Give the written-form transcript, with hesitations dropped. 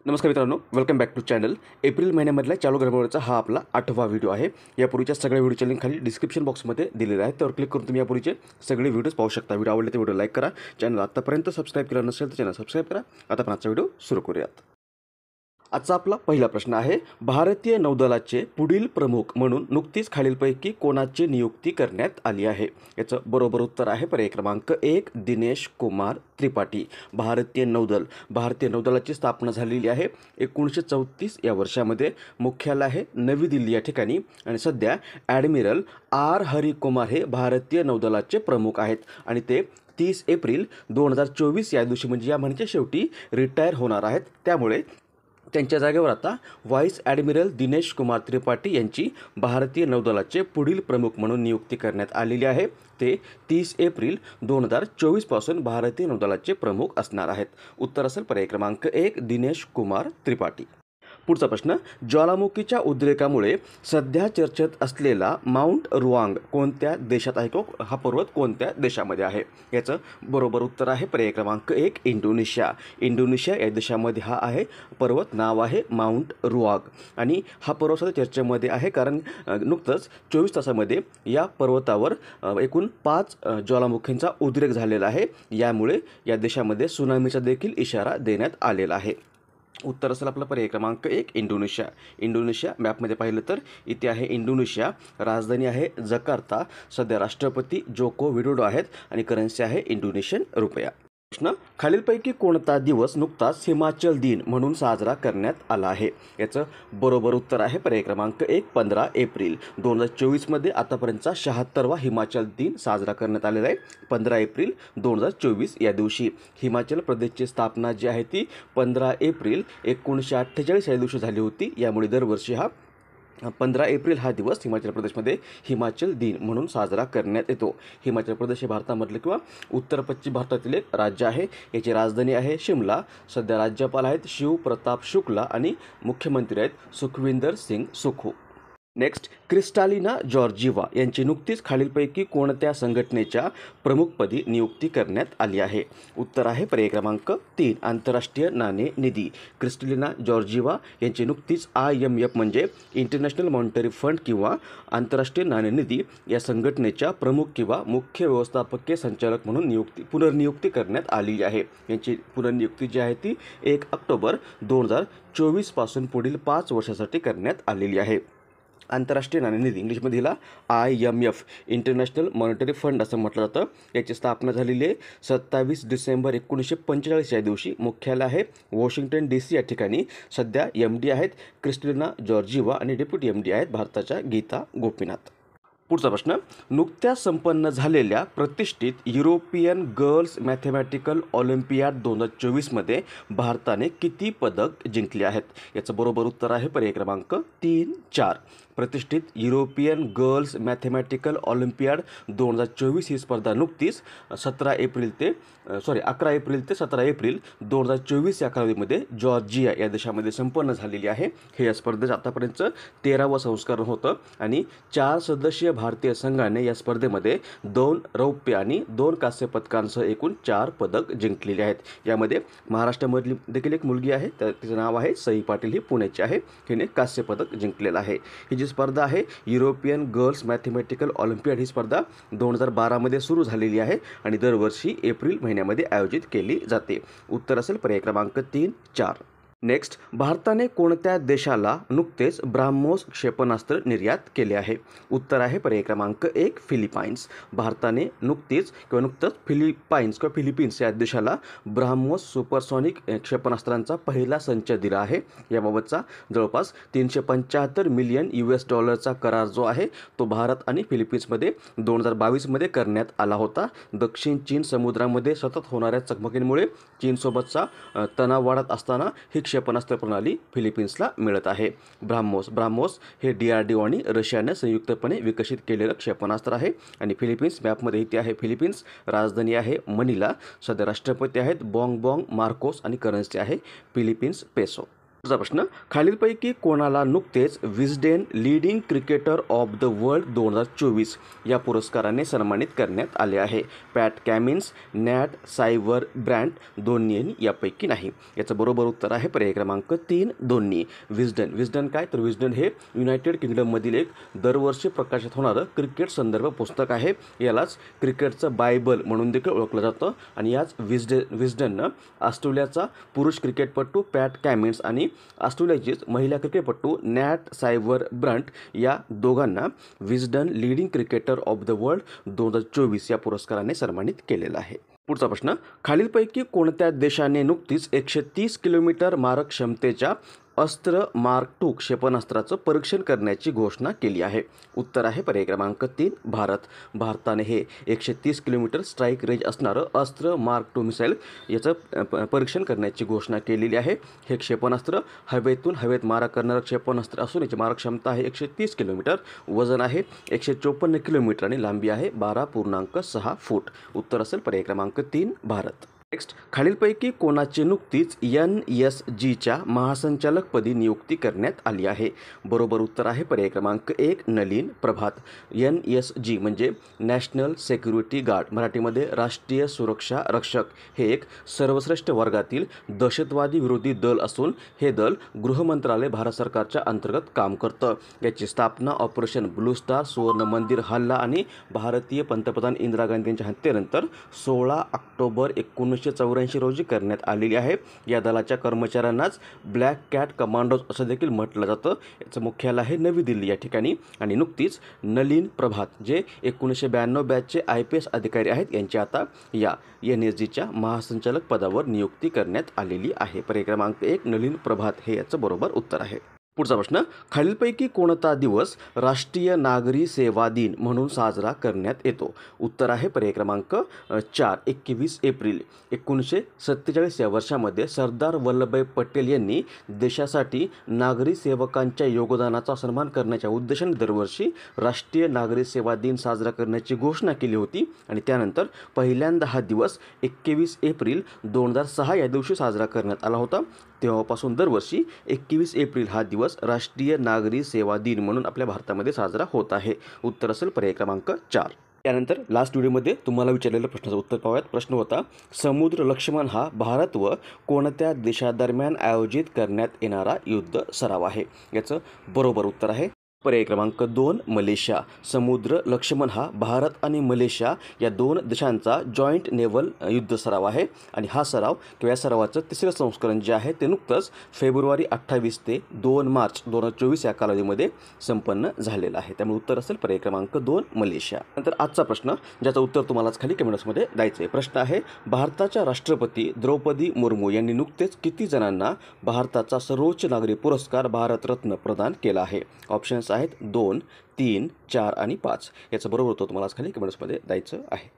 नमस्कार मित्रांनो, welcome back to channel. April महिन्यामधल्या चालू घडामोडीचा हा आपला 8वा व्हिडिओ आहे. यापूर्वीच्या सगळ्या व्हिडिओच्या लिंक खाली डिस्क्रिप्शन बॉक्समध्ये दिलेला आहे. त्यावर क्लिक करून तुम्ही यापूर्वीचे सगळे व्हिडिओज पाहू शकता. व्हिडिओ आवडले तर व्हिडिओ लाईक करा. चॅनल आतापर्यंत सबस्क्राईब केलं नसेल तर चॅनल सबस्क्राईब करा. आता आपण आजचा व्हिडिओ सुरू करूयात. आजचा आपला पहिला प्रश्न आहे, भारतीय नौदलाचे पुढील प्रमुख म्हणून नुकतीच खालीलपैकी कोणाची नियुक्ती करण्यात आली आहे? याचं बरोबर उत्तर आहे पर्याय क्रमांक 1, दिनेश कुमार त्रिपाठी. भारतीय नौदलाची स्थापना झालेली आहे 1934 या वर्षामध्ये. मुख्यालय आहे नवी दिल्ली या ठिकाणी आणि सध्या ॲडमिरल आर हरिकुमार हे भारतीय नौदलाचे प्रमुख आहेत आणि ते 30 एप्रिल 2024 या दिवशी म्हणजे या महिन्याच्या शेवटी रिटायर होणार आहेत. त्यामुळे त्यांच्या जागेवर आता व्हाईस ॲडमिरल दिनेश कुमार त्रिपाठी यांची भारतीय नौदलाचे पुढील प्रमुख म्हणून नियुक्ती करण्यात आलेली आहे. ते 30 एप्रिल 2024 पासून भारतीय नौदलाचे प्रमुख असणार आहेत. उत्तर असेल पर्याय क्रमांक 1, दिनेश कुमार त्रिपाठी. पुढचा प्रश्न, ज्वालामुखीच्या उद्रेकामुळे सध्या चर्चेत असलेला माउंट रुआंग कोणत्या देशात आहे किंवा हा पर्वत कोणत्या देशामध्ये आहे? याचं बरोबर उत्तर आहे पर्याय क्रमांक 1, इंडोनेशिया. इंडोनेशिया या देशामध्ये हा आहे पर्वत. नाव आहे माउंट रुआंग आणि हा पर्वत सध्या चर्चेमध्ये आहे कारण नुकतंच 24 तासामध्ये या पर्वतावर एकूण 5 ज्वालामुखींचा उद्रेक झालेला आहे. यामुळे या देशामध्ये सुनामीचा देखील इशारा देण्यात आलेला आहे. उत्तर असेल आपला पर्याय क्रमांक 1, इंडोनेशिया. इंडोनेशिया मॅपमध्ये पाहिलं तर इथे आहे इंडोनेशिया. राजधानी आहे जकार्ता. सध्या राष्ट्रपती जोको विडोडो आहेत आणि करन्सी आहे इंडोनेशियन रुपया. प्रश्न, खालीलपैकी कोणता दिवस नुकताच हिमाचल दिन म्हणून साजरा करण्यात आला आहे? याचं बरोबर उत्तर आहे पर्याय क्रमांक 1, 15 एप्रिल. 2024मध्ये आतापर्यंतचा 76वा हिमाचल दिन साजरा करण्यात आलेला आहे 15 एप्रिल 2024 या दिवशी. हिमाचल प्रदेशची स्थापना जी आहे ती 15 एप्रिल 1948 या दिवशी झाली होती. यामुळे दरवर्षी 15 एप्रिल हा दिवस हिमाचल प्रदेशमध्ये हिमाचल दिन म्हणून साजरा करण्यात येतो. हिमाचल प्रदेश हे भारतामधले किंवा उत्तर पश्चिम भारतातील एक राज्य आहे. याची राजधानी आहे शिमला. सध्या राज्यपाल आहेत शिव प्रताप शुक्ला आणि मुख्यमंत्री आहेत Sukhvinder Singh Sukhu. Next, Kristalina Georgieva यांची नुकतीच खालीलपैकी कोणत्या संघटनेच्या प्रमुखपदी नियुक्ती करण्यात आली आहे? उत्तर आहे पर्याय क्रमांक 3, आंतरराष्ट्रीय नाणेनिधी. क्रिस्टालिना जॉर्जिव्हा यांची नुकतीच IMF म्हणजे इंटरनॅशनल मॉनिटरी फंड किंवा आंतरराष्ट्रीय नाणेनिधी या संघटनेच्या प्रमुख किंवा मुख्य व्यवस्थापकीय संचालक म्हणून पुनर्नियुक्ती करण्यात आली आहे. यांची पुनर्नियुक्ती जी आहे ती 1 ऑक्टोबर 2024 पासून पुढील 5 वर्षासाठी करण्यात आलेली आहे. आंतरराष्ट्रीय नाणेनिधी इंग्लिशमध्ये हिला IMF इंटरनॅशनल मॉनिटरी फंड असं म्हटलं जातं. याची स्थापना झालेली आहे 27 डिसेंबर 1945 या दिवशी. मुख्यालय आहे वॉशिंग्टन DC या ठिकाणी. सध्या MD आहेत क्रिस्टालिना जॉर्जिव्हा आणि डेप्युटी MD आहेत भारताच्या गीता गोपीनाथ. पुढचा प्रश्न, नुकत्याच संपन्न झालेल्या प्रतिष्ठित युरोपियन गर्ल्स मॅथमॅटिकल ऑलिम्पियाड 2024मध्ये भारताने किती पदक जिंकले आहेत? याचं बरोबर उत्तर आहे पर्याय क्रमांक 3, 4. प्रतिष्ठित युरोपियन गर्ल्स मॅथमॅटिकल ऑलिम्पियाड 2024 ही स्पर्धा नुकतीच 11 एप्रिल ते 17 एप्रिल 2024 या कालावधीमध्ये जॉर्जिया या देशामध्ये संपन्न झालेली आहे. हे या स्पर्धेचं आतापर्यंतचं 13वं संस्करण होतं आणि 4 सदस्यीय भारतीय संघाने या स्पर्धेमध्ये 2 रौप्य आणि 2 कांस्य पदकांसह एकूण 4 पदक जिंकलेली आहेत. यामध्ये महाराष्ट्रामधली देखील एक मुलगी आहे, तिचं नाव आहे सई पाटील. ही पुण्याची आहे. हिने कांस्य पदक जिंकलेलं आहे. ही जी स्पर्धा आहे युरोपियन गर्ल्स मॅथमॅटिकल ऑलिम्पियाड ही स्पर्धा 2012मध्ये सुरू झालेली आहे आणि दरवर्षी एप्रिल महिन्यामध्ये आयोजित केली जाते. उत्तर असेल पर्याय क्रमांक 3, 4. नेक्स्ट, भारताने कोणत्या देशाला नुकतेच ब्राह्मोस क्षेपणास्त्र निर्यात केले आहे? उत्तर आहे पर्याय क्रमांक 1, फिलिपाईन्स. भारताने नुकतंच फिलिपिन्स या देशाला ब्राह्मोस सुपरसॉनिक क्षेपणास्त्रांचा पहिला संच दिला आहे. याबाबतचा जवळपास $375 मिलियन करार जो आहे तो भारत आणि फिलिपिन्समध्ये 2022मध्ये करण्यात आला होता. दक्षिण चीन समुद्रामध्ये सतत होणाऱ्या चकमकींमुळे चीनसोबतचा तणाव वाढत असताना ही क्षेपणास्त्र प्रणाली फिलिपिन्सला मिळत आहे. ब्राह्मोस हे DRDO आणि रशियाने संयुक्तपणे विकसित केलेलं क्षेपणास्त्र आहे आणि फिलिपिन्स मॅपमध्ये इथे आहे फिलिपिन्स. राजधानी आहे मनिला. सध्या राष्ट्रपती आहेत बॉंग मार्कोस आणि करन्सी आहे फिलिपिन्स पेसो. पुढचा प्रश्न, खालीलपैकी कोणाला नुकतेच Wisden leading cricketer of the world 2024 या पुरस्काराने सन्मानित करण्यात आले आहे? पॅट कॅमिन्स, नॅट सायवर ब्रँट, दोन्ही यापैकी नाही. याचं बरोबर उत्तर आहे पर्याय क्रमांक 3 दोन्ही. विस्डन काय तर विस्डन हे युनायटेड किंगडममधील एक दरवर्षी प्रकाशित होणारं क्रिकेट संदर्भ पुस्तक आहे. यालाच क्रिकेटचं बायबल म्हणून देखील ओळखलं जातं. आणि याच विस्डननं ऑस्ट्रेलियाचा पुरुष क्रिकेटपटू पॅट कॅमिन्स आणि ऑस्ट्रेलियाचीच महिला क्रिकेटपटू नॅट सायवर ब्रंट या दोघांना Wisden leading cricketer of the world 2024 या पुरस्काराने सन्मानित केलेलं आहे. पुढचा प्रश्न, खालीलपैकी कोणत्या देशाने नुकतीच 130 किलोमीटर मारक क्षमतेच्या अस्त्र मार्क II क्षेपणास्त्राचं परीक्षण करण्याची घोषणा केली आहे? उत्तर आहे पर्याय क्रमांक 3 भारत. भारताने हे 130 किलोमीटर स्ट्राईक रेंज असणारं अस्त्र मार्क II मिसाईल याचं परीक्षण करण्याची घोषणा केलेली आहे. हे क्षेपणास्त्र हवेतून हवेत मारा करणारं क्षेपणास्त्र असून याची मारक क्षमता आहे 130 किलोमीटर, वजन आहे 154 किलोमीटर आणि लांबी आहे 12.6 फूट. उत्तर असेल पर्याय क्रमांक 3 भारत. नेक्स्ट, खालीलपैकी कोणाची नुकतीच NSGच्या महासंचालकपदी नियुक्ती करण्यात आली आहे? बरोबर उत्तर आहे पर्याय क्रमांक 1 नलीन प्रभात. NSG म्हणजे नॅशनल सेक्युरिटी गार्ड, मराठीमध्ये राष्ट्रीय सुरक्षा रक्षक, हे एक सर्वश्रेष्ठ वर्गातील दहशतवादी विरोधी दल असून हे दल गृह मंत्रालय भारत सरकारच्या अंतर्गत काम करतं. याची स्थापना ऑपरेशन ब्लू स्टार, सुवर्ण मंदिर हल्ला आणि भारतीय पंतप्रधान इंदिरा गांधी यांच्या हत्येनंतर 16 ऑक्टोबर 1984 रोजी करण्यात आलेली आहे. या दलाच्या कर्मचाऱ्यांनाच ब्लॅक कॅट कमांडोज असं देखील म्हटलं जातं. याचं मुख्यालय आहे नवी दिल्ली या ठिकाणी. आणि नुकतीच नलीन प्रभात जे 1992 बॅचचे IPS अधिकारी आहेत यांची आता या NSGच्या महासंचालक पदावर नियुक्ती करण्यात आलेली आहे. पर्याय क्रमांक 1 नलीन प्रभात हे याचं बरोबर उत्तर आहे. पुढचा प्रश्न, खालीलपैकी कोणता दिवस राष्ट्रीय नागरी सेवा दिन म्हणून साजरा करण्यात येतो? उत्तर आहे पर्याय क्रमांक 4 21 एप्रिल. 1947 या वर्षामध्ये सरदार वल्लभभाई पटेल यांनी देशासाठी नागरी सेवकांच्या योगदानाचा सन्मान करण्याच्या उद्देशाने दरवर्षी राष्ट्रीय नागरी सेवा दिन साजरा करण्याची घोषणा केली होती. आणि त्यानंतर पहिल्यांदा हा दिवस 21 एप्रिल 2006 या दिवशी साजरा करण्यात आला होता. तेव्हापासून दरवर्षी 21 एप्रिल हा दिवस राष्ट्रीय नागरी सेवा दिन म्हणून आपल्या भारतामध्ये साजरा होत आहे. उत्तर असेल पर्याय क्रमांक 4. त्यानंतर लास्ट व्हिडिओमध्ये तुम्हाला विचारलेल्या प्रश्नाचं उत्तर पाहूयात. प्रश्न होता, समुद्र लक्ष्मण हा भारत व कोणत्या देशादरम्यान आयोजित करण्यात येणारा युद्ध सराव आहे? याचं बरोबर उत्तर आहे पर्याय क्रमांक 2 मलेशिया. समुद्र लक्ष्मण हा भारत आणि मलेशिया या 2 देशांचा जॉईंट नेव्हल युद्ध सराव आहे. आणि हा सराव किंवा या सरावाचं तिसरं संस्करण जे आहे ते नुकतंच फेब्रुवारी 28 ते 2 मार्च 2024 या कालावधीमध्ये संपन्न झालेलं आहे. त्यामुळे उत्तर असेल पर्याय क्रमांक 2 मलेशिया. नंतर आजचा प्रश्न ज्याचं उत्तर तुम्हालाच खाली कमेंट्समध्ये द्यायचं आहे. प्रश्न आहे, भारताच्या राष्ट्रपती द्रौपदी मुर्मू यांनी नुकतेच किती जणांना भारताचा सर्वोच्च नागरी पुरस्कार भारतरत्न प्रदान केला आहे? ऑप्शन्स आहेत 2, 3, 4 आणि 5. याचं बरोबर उत्तर तुम्हाला खाली कमेंट्समध्ये द्यायचं आहे.